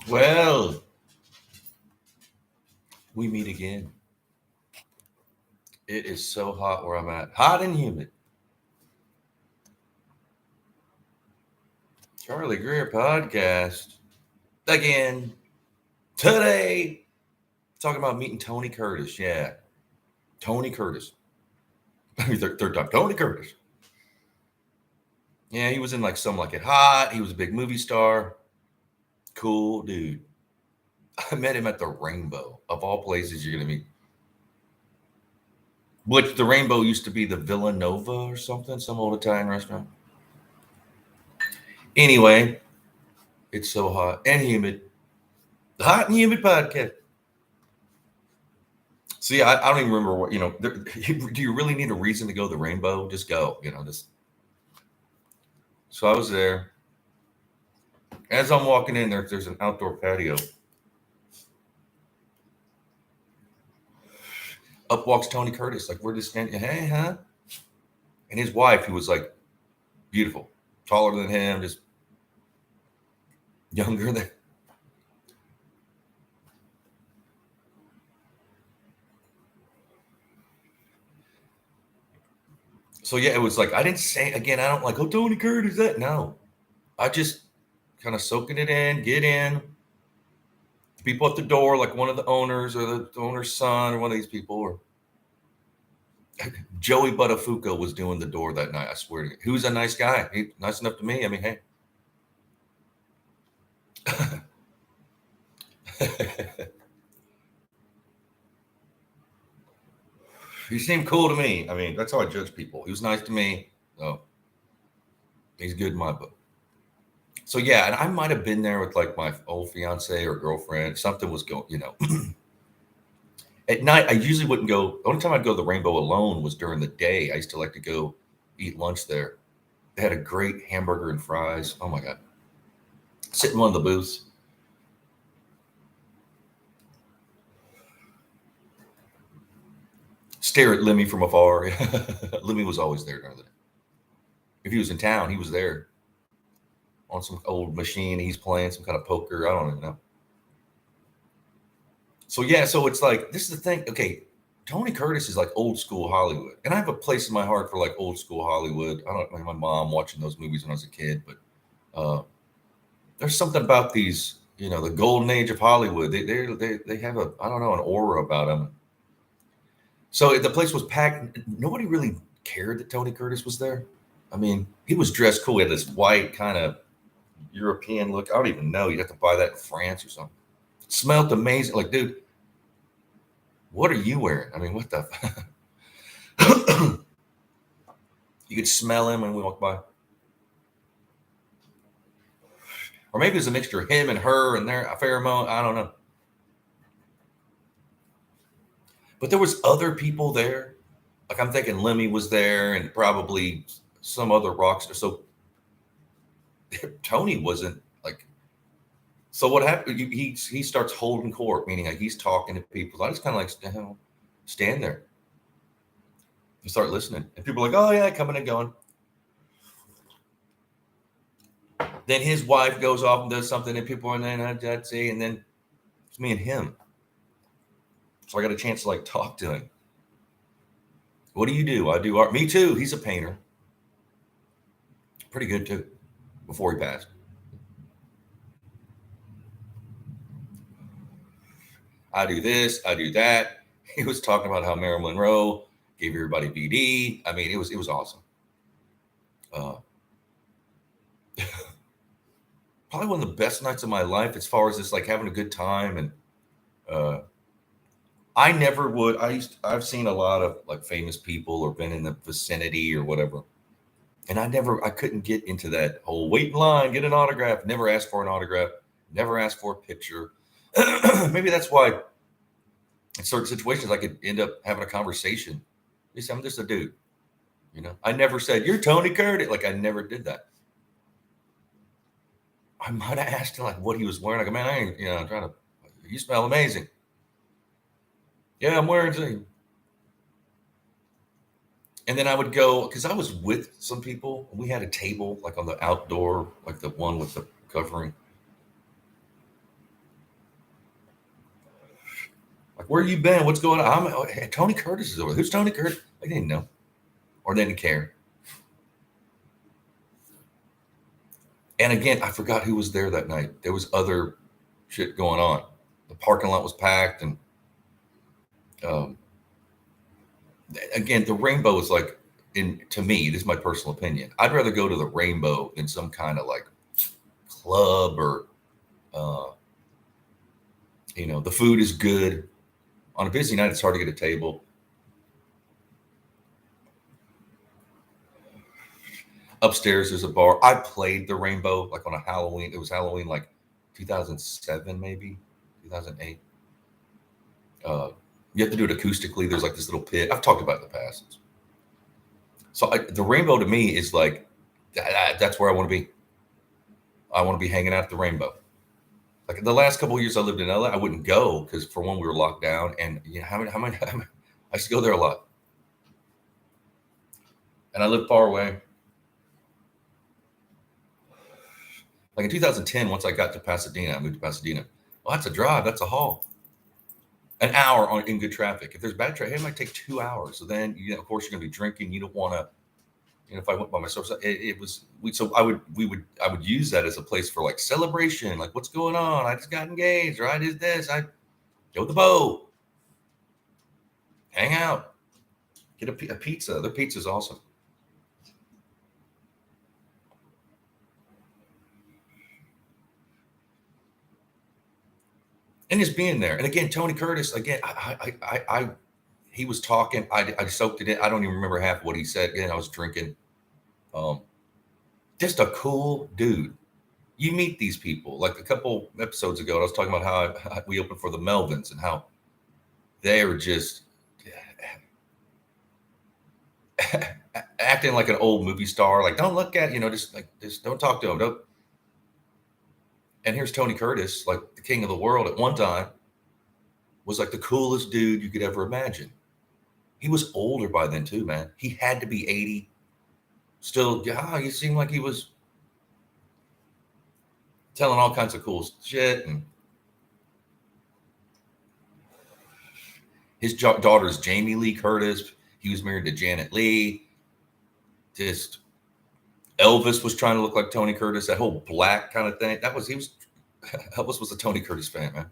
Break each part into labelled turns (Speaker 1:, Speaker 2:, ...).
Speaker 1: Well, we meet again. It is so hot where I'm at. Hot and humid. Charlie Greer podcast. Again. Today. Talking about meeting Tony Curtis. Yeah. Tony Curtis. Third time. Tony Curtis. Yeah, he was in like Some Like It Hot. He was a big movie star. Cool dude. I met him at the Rainbow. Of all places you're going to meet. Which the Rainbow used to be the Villanova or something. Some old Italian restaurant. Anyway, it's so hot and humid. The Hot and Humid podcast. See, I don't even remember what, do you really need a reason to go to the Rainbow? Just go, just. So I was there. As I'm walking in there, there's an outdoor patio. Up walks Tony Curtis. Like, we're just standing, hey, huh? And his wife, who was like beautiful, taller than him, just younger than. So yeah, it was like, I didn't say, again, I don't like, oh, Tony Curtis, that. No. I just kind of soaking it in, get in. People at the door, like one of the owners or the owner's son or one of these people, or Joey Buttafuoco was doing the door that night. I swear to you. He was a nice guy. He nice enough to me. I mean, hey. He seemed cool to me. I mean, that's how I judge people. He was nice to me. So he's good in my book. So yeah, and I might have been there with like my old fiance or girlfriend. Something was going, At night, I usually wouldn't go. The only time I'd go to the Rainbow alone was during the day. I used to like to go eat lunch there. They had a great hamburger and fries. Oh my God. Sit in one of the booths. Stare at Lemmy from afar. Lemmy was always there during the day. If he was in town, he was there on some old machine. He's playing some kind of poker. I don't even know. So yeah, so it's like, this is the thing. Okay, Tony Curtis is like old school Hollywood, and I have a place in my heart for like old school Hollywood. I don't like my mom watching those movies when I was a kid, but there's something about these, the golden age of Hollywood. They have a, I don't know, an aura about them. So the place was packed. Nobody really cared that Tony Curtis was there. I mean, he was dressed cool. He had this white kind of European look. I don't even know. You'd have to buy that in France or something. Smelled amazing. Like, dude, what are you wearing? I mean, what the? You could smell him when we walked by. Or maybe it was a mixture of him and her and their pheromone. I don't know. But there was other people there. Like, I'm thinking Lemmy was there and probably some other rock star. So Tony wasn't like. So what happened? He starts holding court, meaning like he's talking to people. I just kind of like stand there and start listening. And people are like, oh yeah, coming and going. Then his wife goes off and does something, and people are then I'd say, and then it's me and him. So I got a chance to like talk to him. What do you do? I do art. Me too. He's a painter. Pretty good too. Before he passed. I do this. I do that. He was talking about how Marilyn Monroe gave everybody BD. I mean, it was awesome. Probably one of the best nights of my life as far as just like having a good time. And I never would. I've seen a lot of like famous people or been in the vicinity or whatever. And I couldn't get into that whole wait in line, get an autograph, never asked for an autograph, never asked for a picture. Maybe that's why in certain situations I could end up having a conversation. I'm just a dude. I never said, you're Tony Curtis. Like, I never did that. I might have asked him like what he was wearing. Like, man, I ain't, I'm trying to, you smell amazing. Yeah, I'm wearing something. And then I would go, because I was with some people. We had a table like on the outdoor, like the one with the covering. Like, where you been? What's going on? Tony Curtis is over there. Who's Tony Curtis? I didn't know, or they didn't care. And again, I forgot who was there that night. There was other shit going on. The parking lot was packed, and um, again, the Rainbow is like, to me, this is my personal opinion. I'd rather go to the Rainbow than some kind of like club or, uh, the food is good. On a busy night, it's hard to get a table. Upstairs, there's a bar. I played the Rainbow like on a Halloween. It was Halloween like 2007, maybe 2008. You have to do it acoustically. There's like this little pit. I've talked about it in the past. So the Rainbow to me is like, that's where I want to be. I want to be hanging out at the Rainbow. Like the last couple of years I lived in LA, I wouldn't go because for one, we were locked down, and how many I used to go there a lot. And I lived far away. Like in 2010, once I got to Pasadena, I moved to Pasadena. Well, that's a drive. That's a haul. An hour in good traffic. If there's bad traffic, it might take 2 hours. So then, of course, you're going to be drinking. You don't want to. If I went by myself, I would use that as a place for like celebration. Like, what's going on? I just got engaged, or I did this. I go with the boat, hang out, get a pizza. Their pizza's awesome. And just being there. And again, Tony Curtis, again, he was talking. I soaked it in. I don't even remember half what he said. Again, I was drinking. Just a cool dude. You meet these people. Like a couple episodes ago, I was talking about how we opened for the Melvins and how they were just acting like an old movie star. Like, don't look at, just don't talk to him. Don't. And here's Tony Curtis, like the king of the world at one time, was like the coolest dude you could ever imagine. He was older by then too, man. He had to be 80. Still, he seemed like he was telling all kinds of cool shit. And his daughter's Jamie Lee Curtis. He was married to Janet Leigh. Just Elvis was trying to look like Tony Curtis. That whole black kind of thing. Elvis was a Tony Curtis fan, man.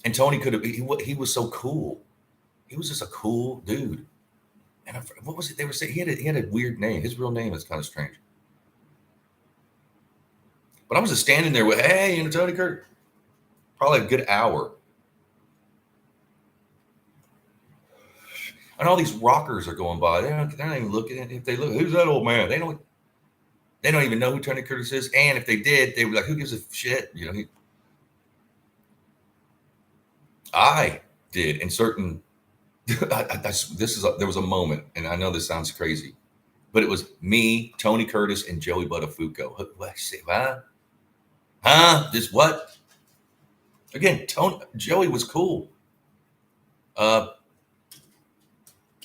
Speaker 1: And Tony he was so cool. He was just a cool dude. And what was it they were saying? He had a weird name. His real name is kind of strange. But I was just standing there with, hey, Tony Curtis. Probably a good hour. And all these rockers are going by. They're not even looking at it. If they look, who's that old man? They don't even know who Tony Curtis is. And if they did, they were like, who gives a shit? I did in certain. There was a moment, and I know this sounds crazy, but it was me, Tony Curtis, and Joey Buttafuoco. What? Huh? This what? Again, Joey was cool.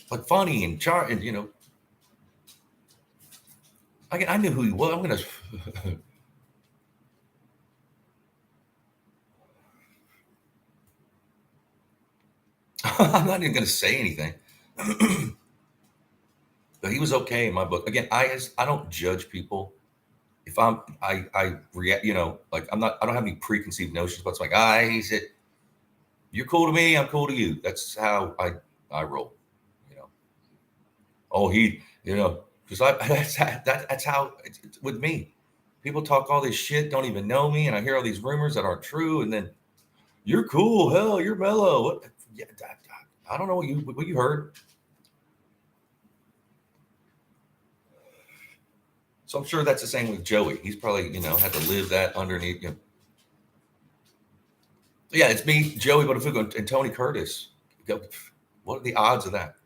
Speaker 1: Like funny and I knew who he was. I'm gonna. I'm not even gonna say anything. But he was okay in my book. Again, I don't judge people. If I react, like I don't have any preconceived notions. But it's like, he's it. You're cool to me. I'm cool to you. That's how I roll. Oh, because that's how it's with me. People talk all this shit, don't even know me, and I hear all these rumors that aren't true, and then you're cool, hell, you're mellow. What? Yeah, I don't know what you heard. So I'm sure that's the same with Joey. He's probably had to live that underneath. Yeah, it's me, Joey Buttafuoco, and Tony Curtis. What are the odds of that?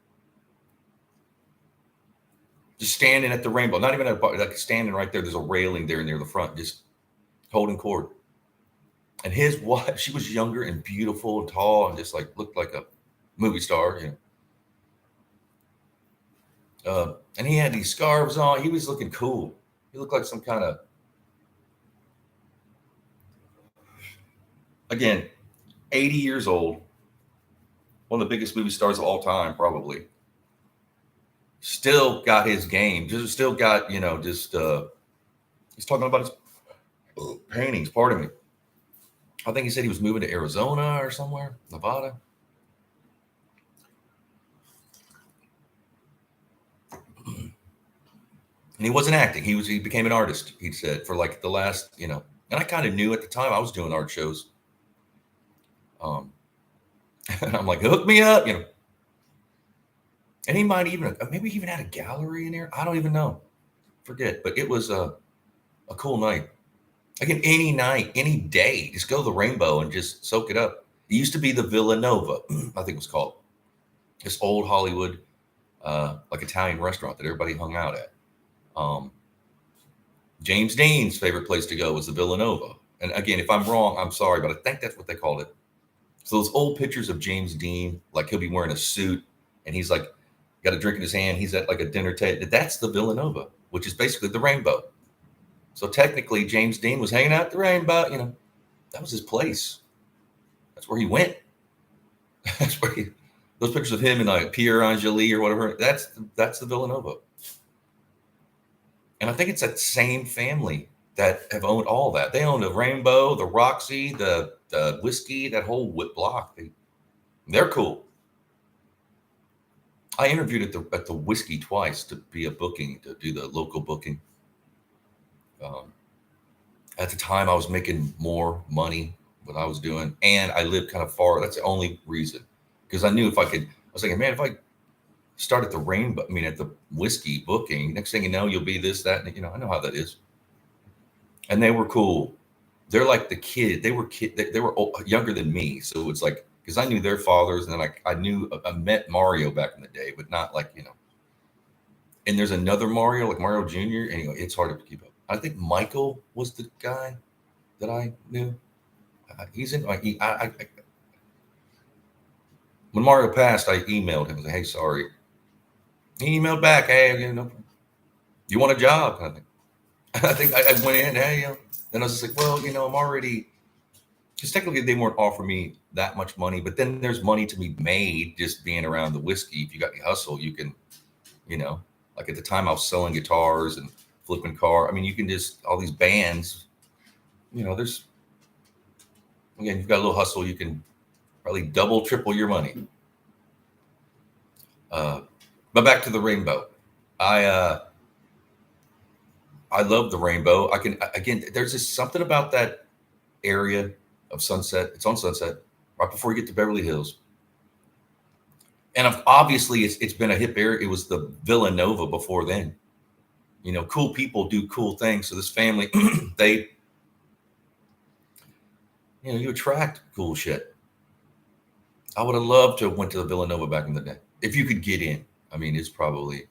Speaker 1: Just standing at the Rainbow, not even at a bar, like standing right there. There's a railing there near the front, just holding court. And his wife, she was younger and beautiful and tall and just like looked like a movie star, and he had these scarves on. He was looking cool. He looked like some kind of, again, 80 years old, one of the biggest movie stars of all time, probably. Still got his game. Just still got, he's talking about his paintings. Pardon me. I think he said he was moving to Arizona or somewhere, Nevada. And he wasn't acting. He became an artist, he said, for like the last, and I kind of knew at the time I was doing art shows. And I'm like, hook me up, And he might even, maybe he even had a gallery in there. I don't even know. Forget. But it was a cool night. Again, any night, any day, just go to the Rainbow and just soak it up. It used to be the Villanova, I think it was called. This old Hollywood, like Italian restaurant that everybody hung out at. James Dean's favorite place to go was the Villanova. And again, if I'm wrong, I'm sorry, but I think that's what they called it. So those old pictures of James Dean, like he'll be wearing a suit and he's like got a drink in his hand. He's at like a dinner table. That's the Villanova, which is basically the Rainbow. So technically, James Dean was hanging out at the Rainbow. That was his place. That's where he went. That's where those pictures of him and like Pierre Angeli or whatever. That's the Villanova. And I think it's that same family that have owned all that. They own the Rainbow, the Roxy, the whiskey, that whole block. They're cool. I interviewed at the whiskey twice to be a booking, to do the local booking. At the time, I was making more money what I was doing, and I lived kind of far. That's the only reason, because I knew if I could. I was thinking, man, if I start at the Rainbow, at the whiskey booking, next thing you know, you'll be this, that, and I know how that is. And they were cool. They're like the kid. They were younger than me, so it's like, because I knew their fathers, and then I met Mario back in the day, but not like And there's another Mario, like Mario Jr. Anyway, it's hard to keep up. I think Michael was the guy that I knew. He's in. When Mario passed, I emailed him and said, "Hey, sorry." He emailed back, "Hey, you want a job?" Kind of thing. I think I went in, hey, then I was just like, well, I'm already, because technically they weren't offering me that much money, but then there's money to be made just being around the whiskey. If you got any hustle, you can, like at the time I was selling guitars and flipping car. You can just, all these bands, there's, again, you've got a little hustle, you can probably double, triple your money. But back to the Rainbow. I love the Rainbow. There's just something about that area of Sunset. It's on Sunset, right before you get to Beverly Hills. And obviously it's been a hip area. It was the Villanova before then. Cool people do cool things. So this family, they, you attract cool shit. I would have loved to have went to the Villanova back in the day. If you could get in. It's probably,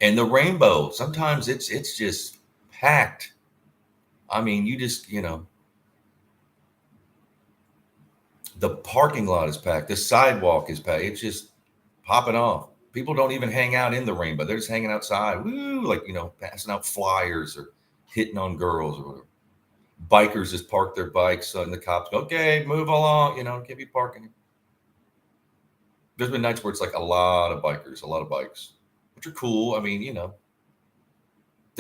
Speaker 1: and the Rainbow, sometimes it's just packed. You just, the parking lot is packed. The sidewalk is packed. It's just popping off. People don't even hang out in the Rainbow. They're just hanging outside. Woo, like, passing out flyers or hitting on girls or whatever. Bikers just park their bikes and the cops go, okay, move along. Can't be parking. There's been nights where it's like a lot of bikers, a lot of bikes, which are cool. The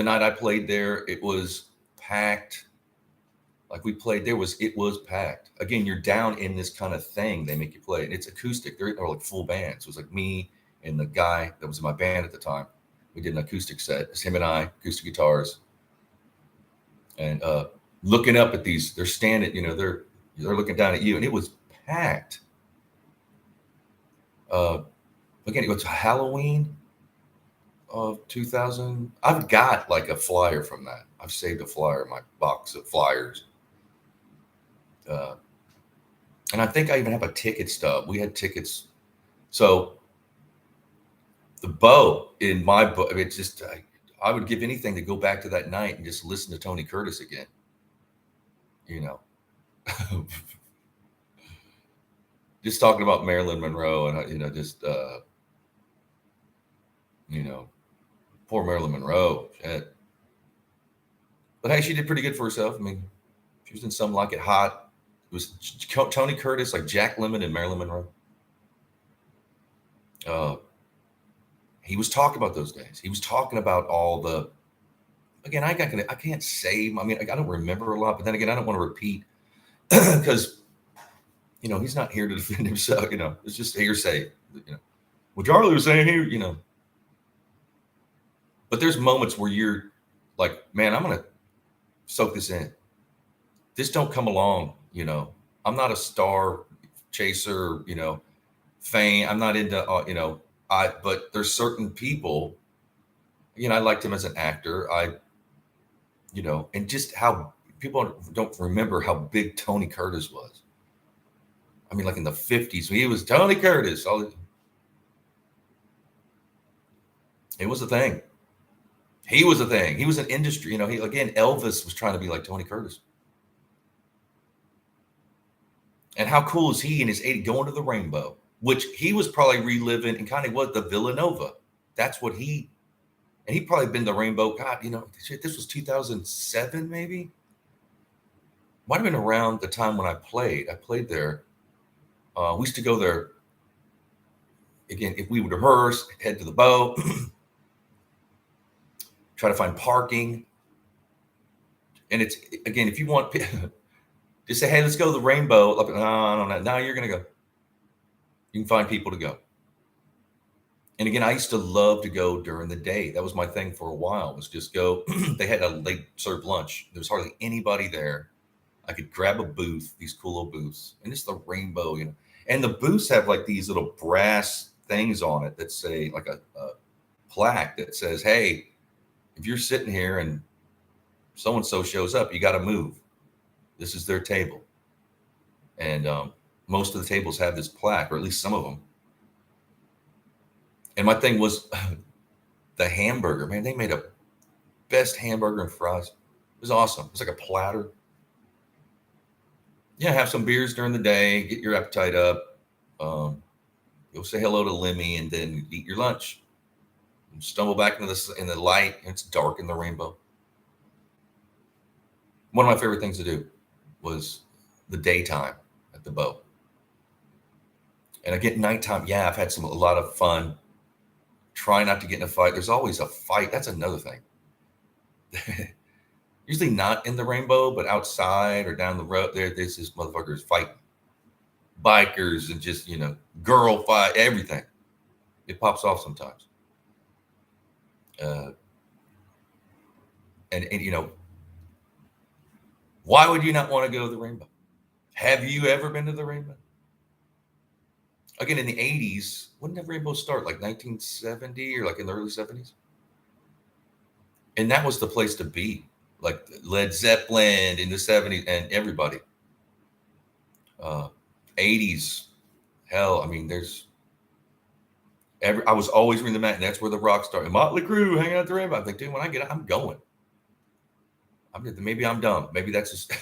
Speaker 1: night I played there, it was packed. Like we played, it was packed. Again, you're down in this kind of thing they make you play. And it's acoustic. They're like full bands. It was like me and the guy that was in my band at the time. We did an acoustic set. It's him and I, acoustic guitars. And looking up at these, they're standing, they're looking down at you. And it was packed. Again, it was Halloween of 2000. I've got like a flyer from that. I've saved a flyer in my box of flyers. And I think I even have a ticket stub. We had tickets. So the bow in my book, it's just, I would give anything to go back to that night and just listen to Tony Curtis again. Just talking about Marilyn Monroe and, poor Marilyn Monroe. Shit. But hey, she did pretty good for herself. She was in Some Like It Hot. It was Tony Curtis, like Jack Lemmon and Marilyn Monroe. He was talking about those days. He was talking about all the. Again, I can't say. I mean, I don't remember a lot, but then again, I don't want to repeat because he's not here to defend himself. It's just hearsay. Well, Charlie was saying here. But there's moments where you're like, man, I'm gonna soak this in. This don't come along. I'm not a star chaser. Fame. I'm not into. But there's certain people. I liked him as an actor. And just how people don't remember how big Tony Curtis was. I mean, like in the 50s, he was Tony Curtis. It was a thing. He was a thing. He was an industry. Elvis was trying to be like Tony Curtis. And how cool is he in his 80s going to the Rainbow, which he was probably reliving and kind of what the Villanova. That's what he probably been the Rainbow. God, this was 2007, maybe. Might have been around the time when I played. I played there. We used to go there. Again, if we would rehearse, head to the boat, try to find parking. And it's, again, if you want, just say, hey, let's go to the Rainbow. No, now you're going to go. You can find people to go. And again, I used to love to go during the day. That was my thing for a while, was just go. They had a late served lunch. There was hardly anybody there. I could grab a booth, these cool little booths, and it's the Rainbow, And the booths have like these little brass things on it that say, like a plaque that says, hey, if you're sitting here and so-and-so shows up, you got to move. This is their table. And most of the tables have this plaque, or at least some of them. And my thing was the hamburger. Man, they made a best hamburger and fries. It was awesome. It was like a platter. Yeah, have some beers during the day, get your appetite up. Go say hello to Lemmy, and then eat your lunch. And stumble back into the light. And it's dark in the Rainbow. One of my favorite things to do was the daytime at the boat. And I get nighttime. Yeah, I've had a lot of fun. Try not to get in a fight. There's always a fight. That's another thing. Usually not in the Rainbow, but outside or down the road, there's this motherfuckers fighting. Bikers and just, girl fight, everything. It pops off sometimes. And why would you not want to go to the Rainbow? Have you ever been to the Rainbow? Again, in the 80s, when did the Rainbow start? Like 1970 or like in the early 70s? And that was the place to be. Like Led Zeppelin in the 70s and everybody. 80s. Hell, I mean, I was always reading the mat, and that's where the rock started. Motley Crue hanging out at the Rainbow. I think, dude, when I get out, I'm going. Maybe I'm dumb. Maybe that's just.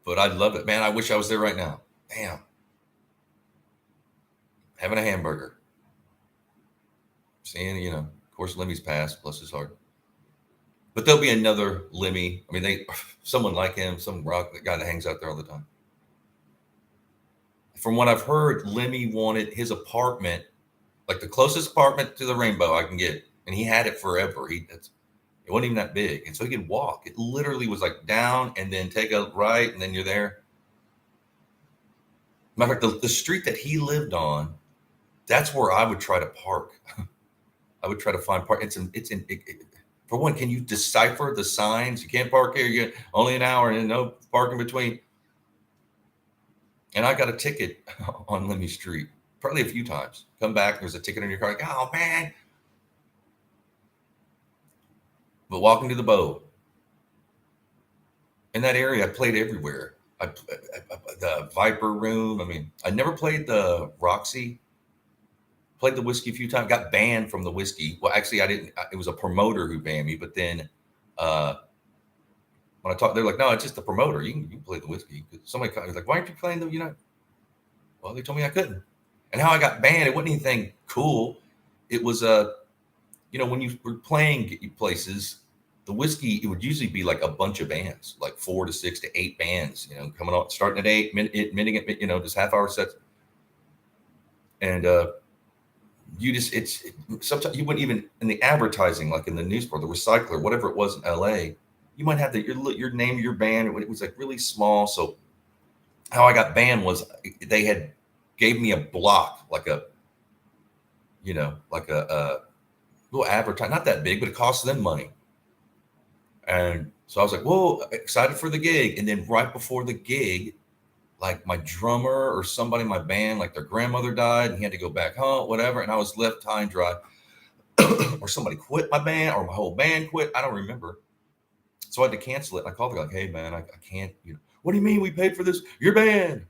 Speaker 1: But I love it, man. I wish I was there right now. Damn. Having a hamburger. Seeing, of course, Lemmy's passed, bless his heart. But there'll be another Lemmy. I mean, someone like him, some rock guy that hangs out there all the time. From what I've heard, Lemmy wanted his apartment, like the closest apartment to the Rainbow I can get. And he had it forever. It wasn't even that big. And so he could walk. It literally was like down and then take a right and then you're there. Matter of fact, the street that he lived on, that's where I would try to park. I would try to find park. For one, can you decipher the signs? You can't park here. You get only an hour and no parking between. And I got a ticket on Lemmy Street, probably a few times. Come back, there's a ticket in your car. Like, oh, man. But walking to the boat. In that area, I played everywhere. The Viper Room. I mean, I never played the Roxy. Played the Whiskey a few times. Got banned from the Whiskey. Well, actually, I didn't. It was a promoter who banned me. But then when I talked, they're like, no, it's just the promoter. You can play the Whiskey. Somebody was like, why aren't you playing the, Well, they told me I couldn't. And how I got banned, it wasn't anything cool. It was, when you were playing places, the whiskey, it would usually be like a bunch of bands, like 4 to 6 to 8 bands, coming on, starting at 8, ending at, just half hour sets. And sometimes you wouldn't even, in the advertising, like in the newspaper, the Recycler, whatever it was in LA, you might have your name of your band. It was like really small. So how I got banned was they gave me a block, like a little advertise, not that big, but it costs them money. And so I was like, whoa, excited for the gig. And then right before the gig, like my drummer or somebody in my band, like their grandmother died and he had to go back home, whatever. And I was left high and dry. Or somebody quit my band or my whole band quit. I don't remember. So I had to cancel it. I called the guy like, hey man, I can't, what do you mean we paid for this? Your band.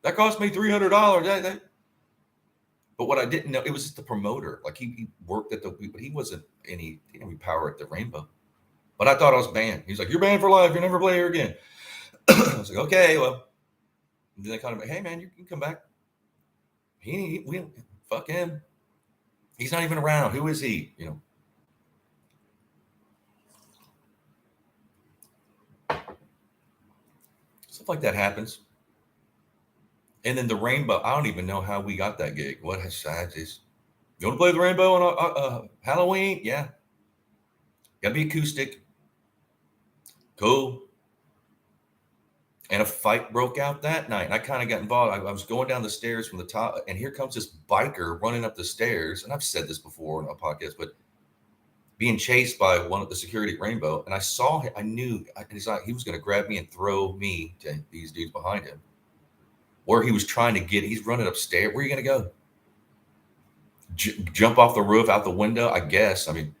Speaker 1: That cost me $300. But what I didn't know, it was just the promoter. Like he worked at but he wasn't any power at the Rainbow. But I thought I was banned. He's like, you're banned for life. You'll never play here again. I was like, okay, well. And then they called him, hey man, you can come back. Fuck him. He's not even around. Who is he? Stuff like that happens. And then the Rainbow, I don't even know how we got that gig. You want to play the Rainbow on Halloween? Yeah. Gotta be acoustic. Cool. And a fight broke out that night. And I kind of got involved. I was going down the stairs from the top, and here comes this biker running up the stairs. And I've said this before in a podcast, but being chased by one of the security at Rainbow. And I saw him. I knew he was going to grab me and throw me to these dudes behind him. Where he was trying to he's running upstairs. Where are you going to go? Jump off the roof, out the window, I guess. I mean,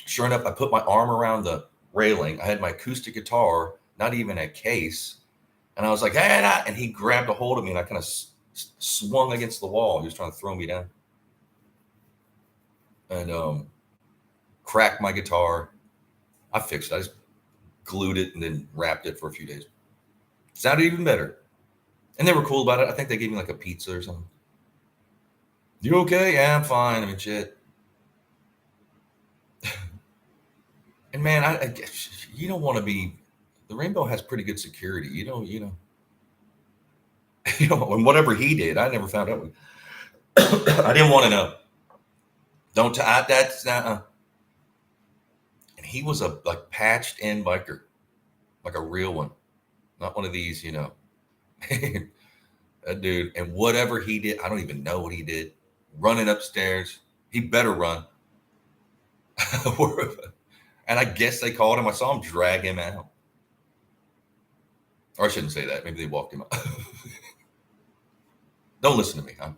Speaker 1: sure enough, I put my arm around the railing. I had my acoustic guitar, not even a case. And I was like, hey, and he grabbed a hold of me and I kind of swung against the wall. He was trying to throw me down. And cracked my guitar. I fixed it. I just glued it and then wrapped it for a few days. Sounded even better. And they were cool about it. I think they gave me like a pizza or something. You okay? Yeah, I'm fine. I mean, shit. And man, I you don't want to be. The Rainbow has pretty good security. And whatever he did, I never found out. I didn't want to know. That's not. And he was a patched in biker, like a real one, not one of these, that dude. And whatever he did, I don't even know what he did. Running upstairs, he better run. And I guess they called him. I saw him drag him out. Or I shouldn't say that. Maybe they walked him out. Don't listen to me, huh?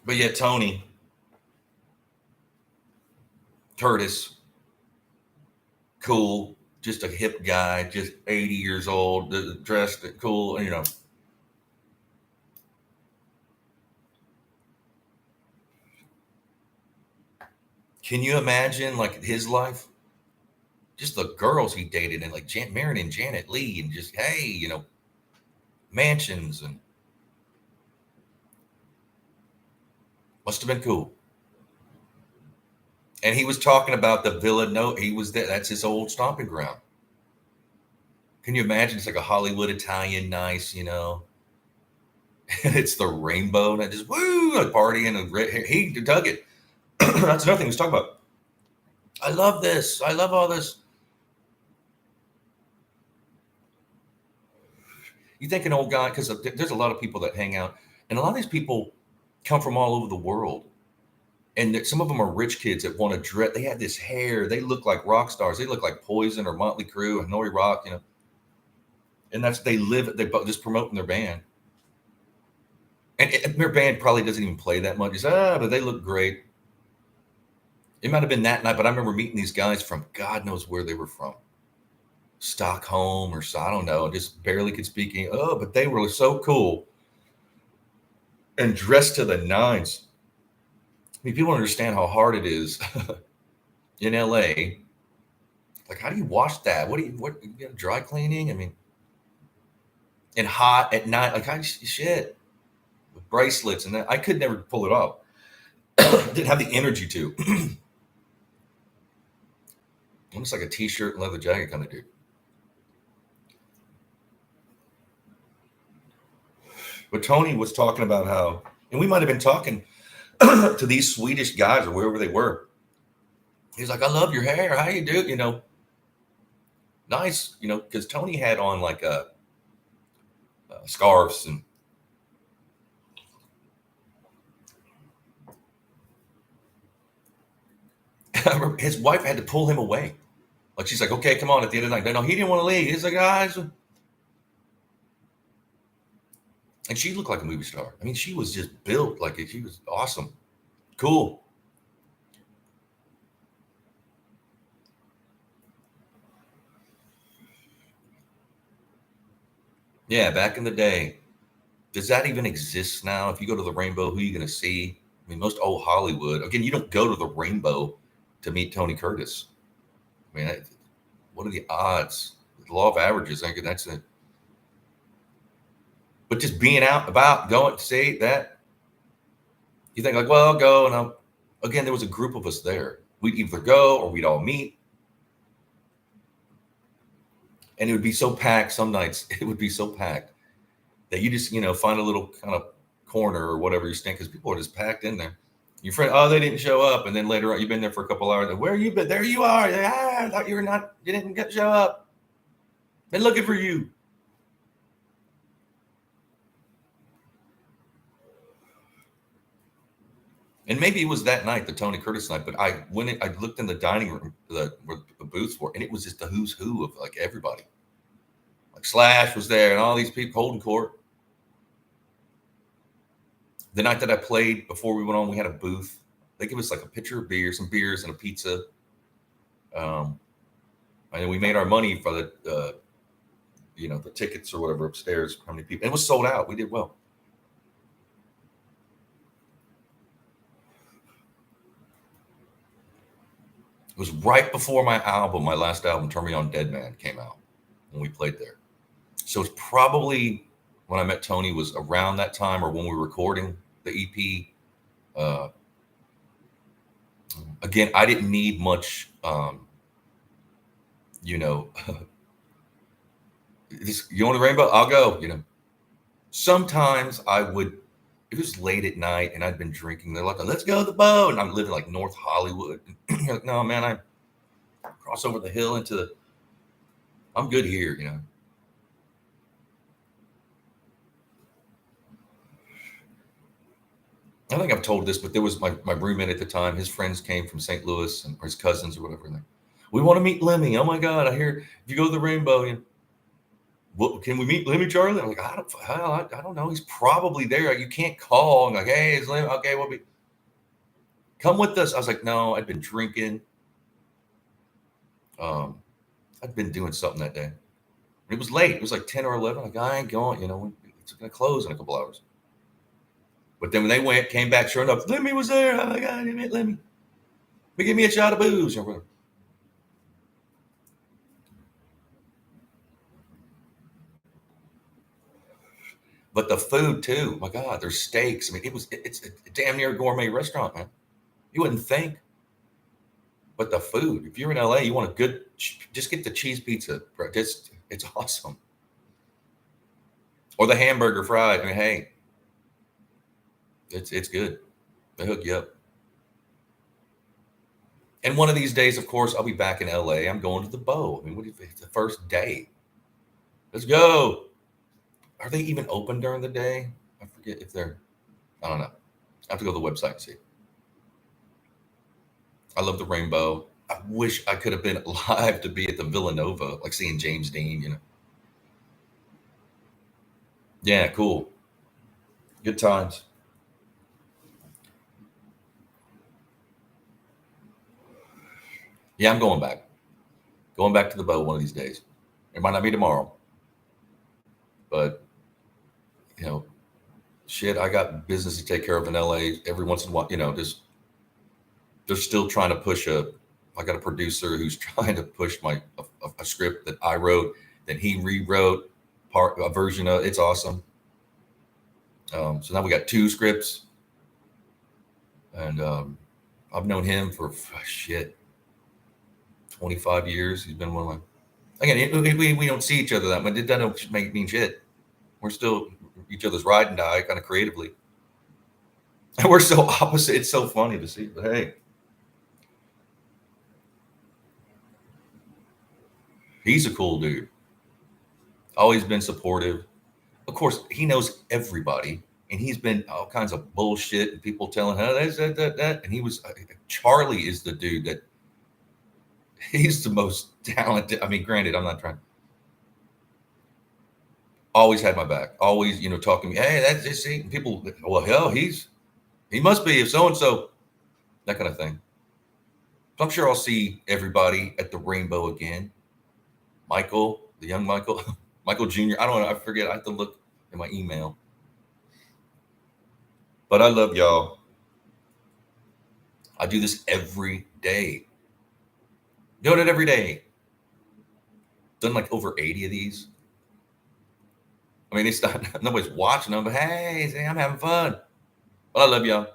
Speaker 1: But yeah, Tony Curtis, cool, just a hip guy, just 80 years old, dressed cool, Can you imagine like his life? Just the girls he dated and like Marin and Janet Lee and just, hey, mansions and must have been cool. And he was talking about the Villa. No, he was there. That's his old stomping ground. Can you imagine? It's like a Hollywood Italian, nice, And it's the Rainbow, and I just a party and he dug it. That's another thing he was talking about. I love this. I love all this. You think an old guy, because there's a lot of people that hang out, and a lot of these people come from all over the world. And some of them are rich kids that want to dress. They have this hair. They look like rock stars. They look like Poison or Motley Crue and Nori Rock, And they're just promoting their band. And their band probably doesn't even play that much. But they look great. It might have been that night, but I remember meeting these guys from God knows where they were from. Stockholm or so, I don't know. Just barely could speak English. Oh, but they were so cool. And dressed to the nines. I mean, people don't understand how hard it is in LA. Like, how do you wash that? What dry cleaning? I mean, and hot at night, like, shit, with bracelets and that. I could never pull it off. Didn't have the energy to. Almost like a t-shirt and leather jacket kind of dude. But Tony was talking about how, and we might have been talking to these Swedish guys or wherever they were. He's like, I love your hair. How you do? Nice, because Tony had on like scarves and I remember his wife had to pull him away. Like she's like, okay, come on. At the end of the night, no, he didn't want to leave. He's like, guys, and she looked like a movie star. I mean, she was just built like she was awesome, cool. Yeah, back in the day. Does that even exist now? If you go to the Rainbow, who are you going to see? I mean, most old Hollywood. Again, you don't go to the Rainbow to meet Tony Curtis. I mean, what are the odds? The law of averages. I think that's it. But just being out about, going to see that, you think like, well, I'll go. And again, there was a group of us there. We'd either go or we'd all meet. And it would be so packed some nights. It would be so packed that you just, find a little kind of corner or whatever you stand because people are just packed in there. Your friend, oh, they didn't show up. And then later on, you've been there for a couple hours. Where you been? There you are. I thought you didn't show up. Been looking for you. And maybe it was that night, the Tony Curtis night, but I looked in the dining room where the booths were, and it was just the who's who of like everybody. Like Slash was there and all these people holding court. The night that I played before we went on, we had a booth. They give us like a pitcher of beer, some beers, and a pizza. And then we made our money for the tickets or whatever upstairs. How many people? And it was sold out. We did well. It was right before my last album, Turn Me On Dead Man, came out when we played there. So it's probably when I met Tony was around that time or when we were recording the EP. Again, I didn't need much, this, you want the Rainbow? I'll go, Sometimes I would, if it was late at night and I'd been drinking, they're like, let's go to the boat. And I'm living like North Hollywood. Like, no, man, I cross over the hill I'm good here, I think I've told this, but there was my roommate at the time. His friends came from St. Louis and his cousins or whatever. And we want to meet Lemmy. Oh my God, I hear if you go to the Rainbow, what, can we meet Lemmy Charlie? I'm like, I don't know. He's probably there. You can't call. I'm like, hey, is Lemmy? Okay, we'll be. Come with us. I was like, no, I'd been drinking. I'd been doing something that day. It was late. It was like 10 or 11. Like, I ain't going, it's going to close in a couple hours. But then when they came back, sure enough, Lemmy was there. Oh my God, I didn't meet Lemmy. Give me a shot of booze. But the food too, my God, there's steaks. I mean, it's a damn near gourmet restaurant, man. You wouldn't think. But the food, if you're in LA, you want a good, just get the cheese pizza, bro. It's awesome. Or the hamburger fried. I mean, hey, it's good. They hook you up. And one of these days, of course, I'll be back in LA. I'm going to the Bow. I mean, it's the first day. Let's go. Are they even open during the day? I forget if they're, I don't know. I have to go to the website and see. I love the Rainbow. I wish I could have been alive to be at the Villanova, like seeing James Dean, Yeah, cool. Good times. Yeah, I'm going back. Going back to the Bow one of these days. It might not be tomorrow. But, shit, I got business to take care of in LA every once in a while, just they're still trying to push I got a producer who's trying to push a script that I wrote, that he rewrote a version of. It's awesome. So now we got two scripts, And I've known him for 25 years. He's been one of my, again, we don't see each other that much. It doesn't make mean shit. We're still each other's ride and die kind of creatively. And we're so opposite. It's so funny to see. But hey, he's a cool dude. Always been supportive. Of course, he knows everybody. And he's been all kinds of bullshit and people telling him, that's that. And he was, Charlie is the dude that, he's the most talented. I mean, granted, I'm not trying. Always had my back. Always, talking to me. Hey, that's just people. Well, hell, he must be if so and so, that kind of thing. So I'm sure I'll see everybody at the Rainbow again. Michael, the young Michael, Michael Jr. I don't know. I forget. I have to look in my email. But I love y'all. I do this every day. Doing it every day. Done like over 80 of these. I mean, it's not, nobody's watching them, but hey, I'm having fun. But I love y'all.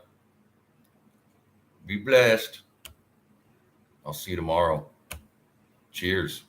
Speaker 1: Be blessed. I'll see you tomorrow. Cheers.